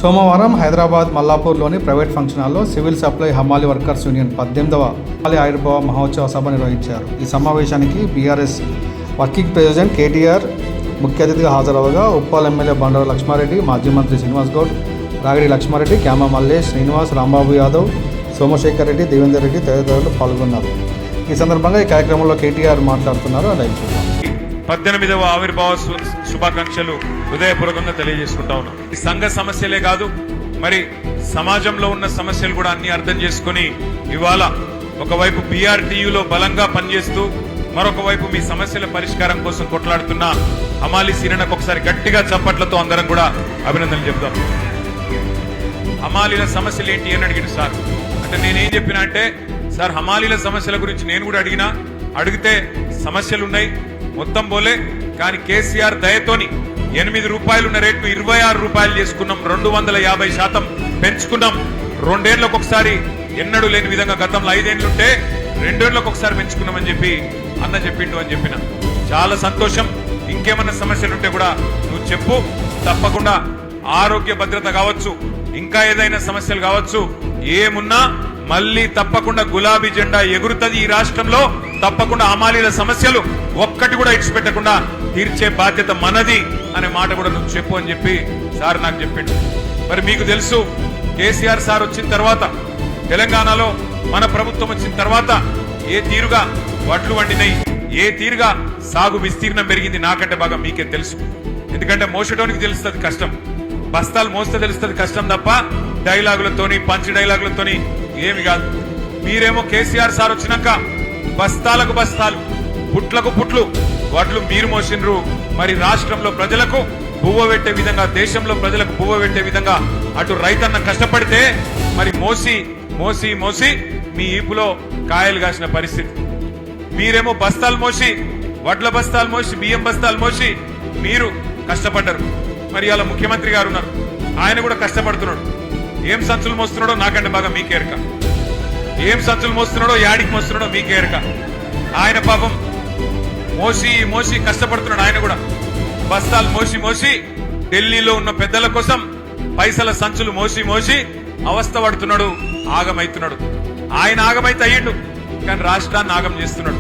సోమవారం Hyderabad మల్లాపూర్లోని private function హాల్లో civil supply హమాలి వర్కర్స్ యూనియన్ 18వ హమాలి ఆవిర్భావ మహోత్సవ సభ నిర్వహించారు. ఈ సమావేశానికి బీఆర్ఎస్ వర్కింగ్ ప్రెసిడెంట్ కేటీఆర్ ముఖ్య అతిథిగా హాజరవగా ఉప్పల్ ఎమ్మెల్యే బండారు లక్ష్మారెడ్డి, మాజీ మంత్రి శ్రీనివాస్ గౌడ్, రాగిడి లక్ష్మారెడ్డి, క్యామ మల్లేష్, శ్రీనివాస్, రాంబాబు యాదవ్, సోమశేఖర్ రెడ్డి, దేవేందర్ రెడ్డి తదితరులు పాల్గొన్నారు. ఈ సందర్భంగా ఈ కార్యక్రమంలో కేటీఆర్ మాట్లాడుతున్నారు. అది 18వ ఆవిర్భావ శుభాకాంక్షలు హృదయపూర్వకంగా తెలియజేసుకుంటా ఉన్నాం. ఈ సంఘ సమస్యలే కాదు, మరి సమాజంలో ఉన్న సమస్యలు కూడా అన్ని అర్థం చేసుకుని ఇవాళ ఒకవైపు బీఆర్టీయూలో బలంగా పనిచేస్తూ మరొక వైపు మీ సమస్యల పరిష్కారం కోసం కొట్లాడుతున్న హమాలి సీనకు ఒకసారి గట్టిగా చప్పట్లతో అందరం కూడా అభినందనలు చెప్తాం. హమాలీల సమస్యలు ఏంటి అని అడిగిన సార్ అంటే నేనేం చెప్పినా అంటే, సార్ హమాలీల సమస్యల గురించి నేను కూడా అడిగితే సమస్యలున్నాయి మొత్తం పోలే, కానీ కేసీఆర్ దయతోని 8 రూపాయలు ఉన్న రేట్లు 26 రూపాయలు చేసుకున్నాం, 250% పెంచుకున్నాం. 2 ఏళ్లకు ఒకసారి ఎన్నడూ లేని విధంగా గతంలో 5 ఏళ్లుంటే 2 ఏళ్లకు ఒకసారి పెంచుకున్నామని చెప్పి అన్న చెప్పిండు అని చెప్పిన చాలా సంతోషం. ఇంకేమన్నా సమస్యలుంటే కూడా నువ్వు చెప్పు, తప్పకుండా ఆరోగ్య భద్రత కావచ్చు, ఇంకా ఏదైనా సమస్యలు కావచ్చు, ఏమున్నా మళ్ళీ తప్పకుండా గులాబీ జెండా ఎగురుతుంది ఈ రాష్ట్రంలో. తప్పకుండా హమాలీల సమస్యలు ఒక్కటి కూడా ఇచ్చిపెట్టకుండా తీర్చే బాధ్యత మనది అనే మాట కూడా నువ్వు చెప్పు అని చెప్పి సార్ నాకు చెప్పిండు. మరి మీకు తెలుసు, కేసీఆర్ సార్ వచ్చిన తర్వాత తెలంగాణలో మన ప్రభుత్వం వచ్చిన తర్వాత ఏ తీరుగా వడ్లు వండినాయి, ఏ తీరుగా సాగు విస్తీర్ణం పెరిగింది నాకంటే బాగా మీకే తెలుసు. ఎందుకంటే మోసడానికి తెలుస్తుంది కష్టం, బస్తాలు మోస్తే తెలుస్తుంది కష్టం తప్ప డైలాగులతోని పంచి డైలాగులతోని ఏమి కాదు. మీరేమో కేసీఆర్ సార్ వచ్చినాక బస్తాలకు బస్తాలు, పుట్లకు పుట్లు వడ్లు మీరు మోసిండ్రు. మరి రాష్ట్రంలో ప్రజలకు బువ్వ పెట్టే విధంగా, దేశంలో ప్రజలకు బువ్వ పెట్టే విధంగా అటు రైతన్న కష్టపడితే మరి మోసి మోసి మోసి మీ ఈపులో కాయలు కాసిన పరిస్థితి. మీరేమో బస్తాలు మోసి, వడ్ల బస్తాలు మోసి, బియ్యం బస్తాలు మోసి మీరు కష్టపడ్డారు. మరి అలా ముఖ్యమంత్రి గారు ఉన్నారు, ఆయన కూడా కష్టపడుతున్నాడు. ఏం సంచులు మోస్తున్నాడో నాకంటే బాగా మీకేరక, ఏం సంచులు మోస్తున్నాడో యాడికి మోస్తున్నాడో మీకేరక. ఆయన పాపం మోసి మోసి కష్టపడుతున్నాడు. ఆయన కూడా బస్తాలు మోసి మోసి ఢిల్లీలో ఉన్న పెద్దల కోసం పైసల సంచులు మోసి మోసి అవస్థ పడుతున్నాడు, ఆగమైతున్నాడు. ఆయన ఆగమైతే అయ్యిండు, కానీ రాష్ట్రాన్ని ఆగం చేస్తున్నాడు.